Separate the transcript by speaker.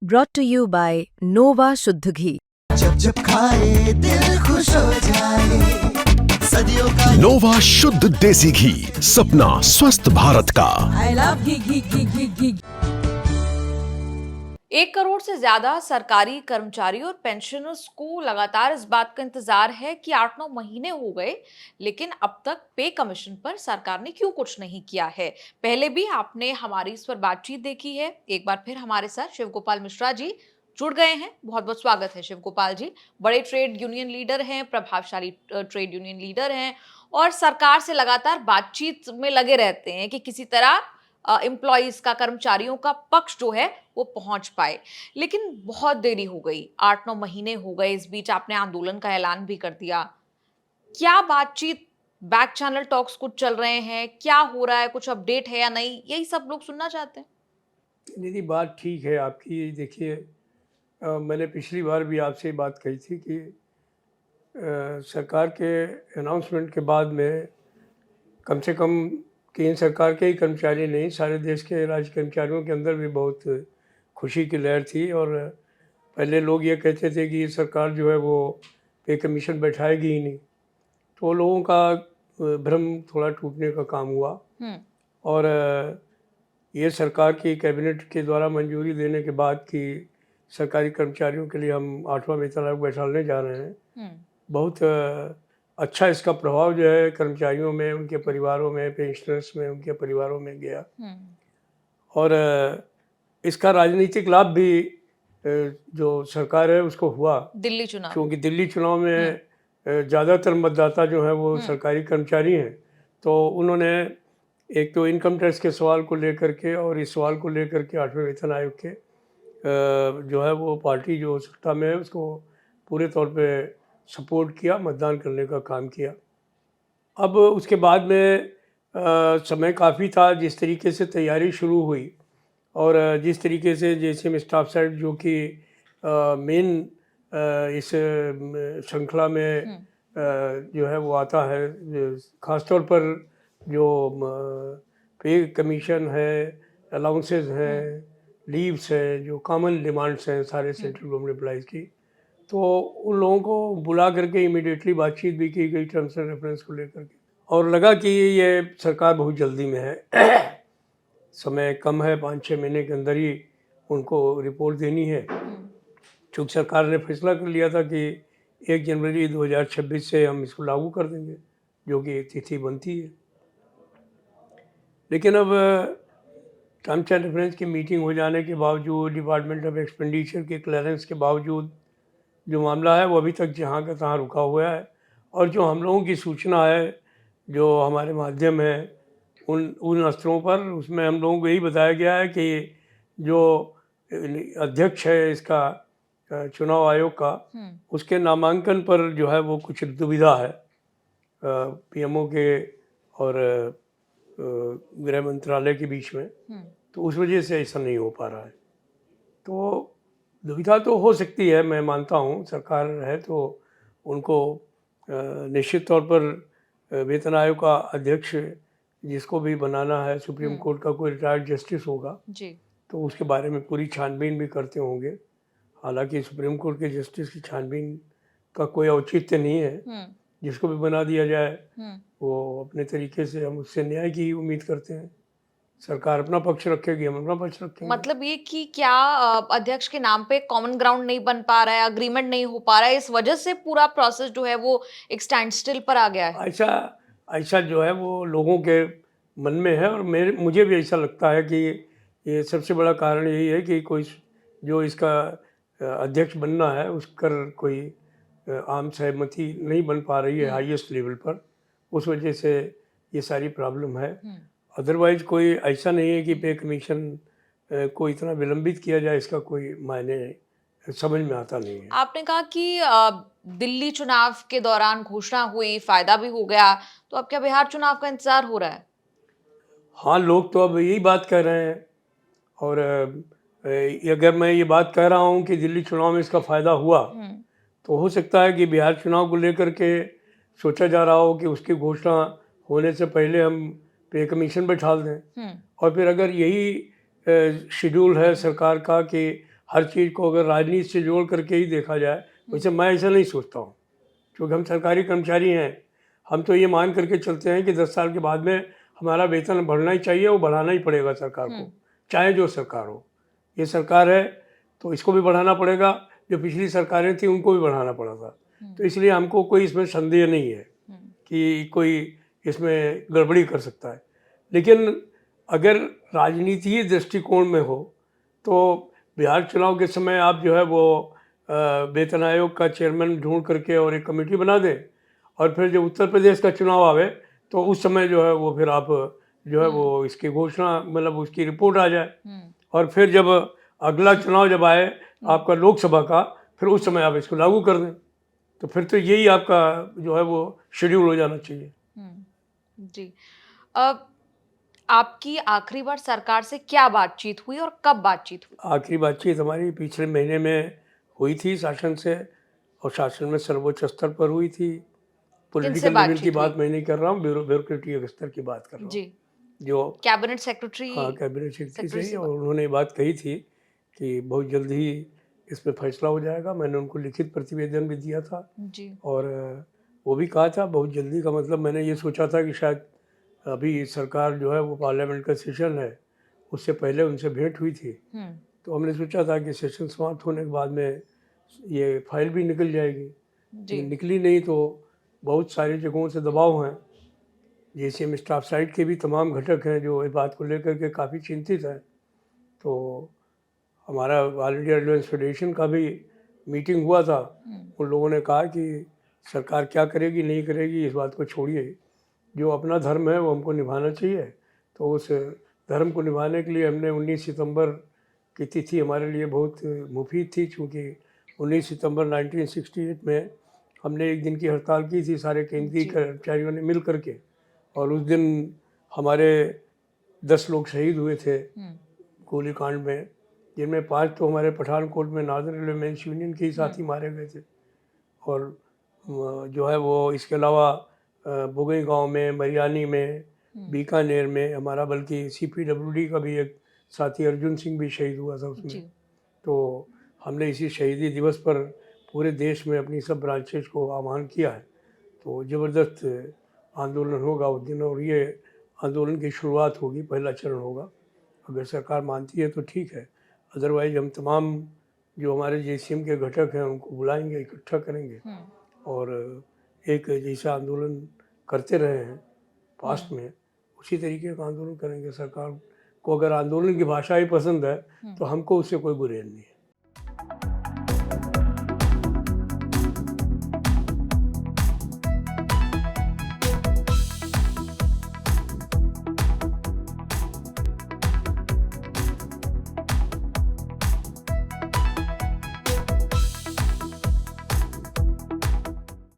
Speaker 1: brought to you by Nova शुद्ध घी।
Speaker 2: जब जब खाए दिल खुश हो जाए, सदियों का
Speaker 3: नोवा शुद्ध देसी घी, सपना स्वस्थ भारत का।
Speaker 4: I love घी।
Speaker 5: 1 करोड़ से ज्यादा सरकारी कर्मचारियों और पेंशनर्स को लगातार इस बात का इंतजार है कि 8-9 महीने हो गए, लेकिन अब तक पे कमीशन पर सरकार ने क्यों कुछ नहीं किया है। पहले भी आपने हमारी इस पर बातचीत देखी है। एक बार फिर हमारे साथ शिव गोपाल मिश्रा जी जुड़ गए हैं। बहुत बहुत स्वागत है शिव गोपाल जी। बड़े ट्रेड यूनियन लीडर हैं, प्रभावशाली ट्रेड यूनियन लीडर हैं और सरकार से लगातार बातचीत में लगे रहते हैं कि किसी तरह एम्प्लॉइज का, कर्मचारियों का पक्ष जो है वो पहुंच पाए। लेकिन बहुत देरी हो गई, 8-9 महीने हो गए। इस बीच आपने आंदोलन का ऐलान भी कर दिया। क्या बातचीत, बैक चैनल टॉक्स कुछ चल रहे हैं, क्या हो रहा है, कुछ अपडेट है या नहीं, यही सब लोग सुनना चाहते हैं।
Speaker 6: निधि, बात ठीक है आपकी। देखिए, मैंने पिछली बार भी आपसे बात कही थी कि सरकार के अनाउंसमेंट के बाद में कम से कम केंद्र सरकार के ही कर्मचारी नहीं, सारे देश के राज्य कर्मचारियों के अंदर भी बहुत खुशी की लहर थी। और पहले लोग ये कहते थे कि सरकार जो है वो पे कमीशन बैठाएगी ही नहीं, तो लोगों का भ्रम थोड़ा टूटने का काम हुआ। और ये सरकार की कैबिनेट के द्वारा मंजूरी देने के बाद कि सरकारी कर्मचारियों के लिए हम 8वां वेतन आयोग बैठाने जा रहे हैं, बहुत अच्छा इसका प्रभाव जो है कर्मचारियों में, उनके परिवारों में, पेंशनर्स में, उनके परिवारों में गया। और इसका राजनीतिक लाभ भी जो सरकार है उसको हुआ,
Speaker 5: दिल्ली चुनाव, क्योंकि
Speaker 6: दिल्ली चुनाव में ज़्यादातर मतदाता जो है वो सरकारी कर्मचारी हैं। तो उन्होंने एक तो इनकम टैक्स के सवाल को लेकर के और इस सवाल को लेकर के 8वें वेतन आयोग के जो है वो पार्टी जो सत्ता में है उसको पूरे तौर पे सपोर्ट किया, मतदान करने का काम किया। अब उसके बाद में समय काफ़ी था, जिस तरीके से तैयारी शुरू हुई और जिस तरीके से जैसे स्टाफ साइड जो कि मेन इस श्रृंखला में जो है वो आता है, ख़ासतौर पर जो पे कमीशन है, अलाउंसेस हैं, लीव्स हैं, जो कॉमन डिमांड्स हैं सारे सेंट्रल गवर्नमेंट एम्प्लॉइज़ की, तो उन लोगों को बुला करके इमीडिएटली बातचीत भी की गई टर्म्स एंड रेफरेंस को लेकर के। और लगा कि ये सरकार बहुत जल्दी में है, समय कम है, 5-6 महीने के अंदर ही उनको रिपोर्ट देनी है। चूँकि सरकार ने फैसला कर लिया था कि 1 जनवरी 2026 से हम इसको लागू कर देंगे, जो कि एक तिथि बनती है। लेकिन अब टर्म्स एंड रेफरेंस की मीटिंग हो जाने के बावजूद, डिपार्टमेंट ऑफ एक्सपेंडिचर के क्लियरेंस के बावजूद जो मामला है वो अभी तक जहाँ का तहाँ रुका हुआ है। और जो हम लोगों की सूचना है, जो हमारे माध्यम है उन स्तरों पर, उसमें हम लोगों को यही बताया गया है कि जो अध्यक्ष है इसका चुनाव आयोग का, उसके नामांकन पर जो है वो कुछ दुविधा है पीएमओ के और गृह मंत्रालय के बीच में। तो उस वजह से ऐसा नहीं हो पा रहा है। तो दुविधा तो हो सकती है, मैं मानता हूँ, सरकार है तो उनको निश्चित तौर पर वेतन आयोग का अध्यक्ष जिसको भी बनाना है, सुप्रीम कोर्ट का कोई रिटायर्ड जस्टिस होगा जी, तो उसके बारे में पूरी छानबीन भी करते होंगे। हालांकि सुप्रीम कोर्ट के जस्टिस की छानबीन का कोई औचित्य नहीं है, जिसको भी बना दिया जाए वो अपने तरीके से, हम उससे न्याय की उम्मीद करते हैं। सरकार अपना पक्ष रखेगी, हम अपना पक्ष रखेंगे।
Speaker 5: मतलब ये कि क्या अध्यक्ष के नाम पे कॉमन ग्राउंड नहीं बन पा रहा है, अग्रीमेंट नहीं हो पा रहा है, इस वजह से पूरा प्रोसेस जो है वो एक स्टैंड स्टिल पर आ गया है।
Speaker 6: ऐसा जो है वो लोगों के मन में है और मुझे भी ऐसा लगता है कि ये सबसे बड़ा कारण यही है कि कोई जो इसका अध्यक्ष बनना है उस पर कोई आम सहमति नहीं बन पा रही है हाईएस्ट लेवल पर, उस वजह से ये सारी प्रॉब्लम है। अदरवाइज कोई ऐसा नहीं है कि पे कमीशन को इतना विलंबित किया जाए, इसका कोई मायने समझ में आता नहीं है।
Speaker 5: आपने कहा कि दिल्ली चुनाव के दौरान घोषणा हुई, फायदा भी हो गया, तो अब क्या बिहार चुनाव का इंतजार हो रहा है?
Speaker 6: हाँ, लोग तो अब यही बात कर रहे हैं। और अगर मैं ये बात कह रहा हूँ कि दिल्ली चुनाव में इसका फ़ायदा हुआ, तो हो सकता है कि बिहार चुनाव को लेकर के सोचा जा रहा हो कि उसकी घोषणा होने से पहले हम पे कमीशन बैठा दें। और फिर अगर यही शेड्यूल है सरकार का कि हर चीज़ को अगर राजनीति से जोड़ करके ही देखा जाए, वैसे मैं ऐसा नहीं सोचता हूँ, क्योंकि हम सरकारी कर्मचारी हैं। हम तो ये मान करके चलते हैं कि 10 साल के बाद में हमारा वेतन बढ़ना ही चाहिए, वो बढ़ाना ही पड़ेगा सरकार को, चाहे जो सरकार हो। ये सरकार है तो इसको भी बढ़ाना पड़ेगा, जो पिछली सरकारें थी उनको भी बढ़ाना पड़ा था। तो इसलिए हमको कोई इसमें संदेह नहीं है कि कोई इसमें गड़बड़ी कर सकता है। लेकिन अगर राजनीतिक दृष्टिकोण में हो तो बिहार चुनाव के समय आप जो है वो वेतन आयोग का चेयरमैन ढूंढ करके और एक कमेटी बना दें, और फिर जब उत्तर प्रदेश का चुनाव आवे तो उस समय जो है वो फिर आप जो है वो इसकी घोषणा, मतलब उसकी रिपोर्ट आ जाए, और फिर जब अगला चुनाव जब आए आपका लोकसभा का, फिर उस समय आप इसको लागू कर दें। तो फिर तो यही आपका जो है वो शेड्यूल हो जाना चाहिए।
Speaker 5: जी। अब आपकी आखिरी बार सरकार से क्या बातचीत हुई और कब बातचीत हुई?
Speaker 6: आखिरी बातचीत हमारी पिछले महीने में हुई थी शासन से, और शासन में सर्वोच्च स्तर पर हुई थी। पॉलिटिकल लेवल की बात मैं नहीं कर रहा हूँ, ब्यूरोक्रेटिक स्तर की बात कर रहा हूँ।
Speaker 5: जी।
Speaker 6: जो
Speaker 5: कैबिनेट सेक्रेटरी।
Speaker 6: हाँ, कैबिनेट सेक्रेटरी से, और उन्होंने ये बात कही थी कि बहुत जल्द ही इस पर फैसला हो जाएगा। मैंने उनको लिखित प्रतिवेदन भी दिया था
Speaker 5: जी।
Speaker 6: और वो भी कहा था बहुत जल्दी का मतलब मैंने ये सोचा था कि शायद अभी सरकार जो है वो पार्लियामेंट का सेशन है, उससे पहले उनसे भेंट हुई थी, तो हमने सोचा था कि सेशन समाप्त होने के बाद में ये फाइल भी निकल जाएगी। लेकिन निकली नहीं, तो बहुत सारी जगहों से दबाव हैं। JCM स्टाफ साइड के भी तमाम घटक हैं जो इस बात को लेकर के काफ़ी चिंतित हैं। तो हमारा ऑल इंडिया रेलवेज फेडरेशन का भी मीटिंग हुआ था। उन लोगों ने कहा कि सरकार क्या करेगी नहीं करेगी इस बात को छोड़िए, जो अपना धर्म है वो हमको निभाना चाहिए। तो उस धर्म को निभाने के लिए हमने 19 सितंबर की तिथि हमारे लिए बहुत मुफीद थी, क्योंकि 19 सितंबर 1968 में हमने एक दिन की हड़ताल की थी सारे केंद्रीय कर्मचारियों ने मिल करके, और उस दिन हमारे 10 लोग शहीद हुए थे गोलीकांड में, जिनमें 5 तो हमारे पठानकोट में नॉर्दर्न रेलवे मेंस यूनियन के ही साथी मारे गए थे, और जो है वो इसके अलावा बुगई गांव में, मरियानी में, बीकानेर में हमारा, बल्कि CPWD का भी एक साथी अर्जुन सिंह भी शहीद हुआ था उसमें। तो हमने इसी शहीदी दिवस पर पूरे देश में अपनी सब ब्रांचेज को आह्वान किया है। तो ज़बरदस्त आंदोलन होगा उस दिन, और ये आंदोलन की शुरुआत होगी, पहला चरण होगा। अगर सरकार मानती है तो ठीक है, अदरवाइज हम तमाम जो हमारे JCM के घटक हैं उनको बुलाएंगे, इकट्ठा करेंगे, और एक जैसा आंदोलन करते रहे हैं पास्ट में उसी तरीके का आंदोलन करेंगे। सरकार को अगर आंदोलन की भाषा ही पसंद है तो हमको उससे कोई गुरेज नहीं है।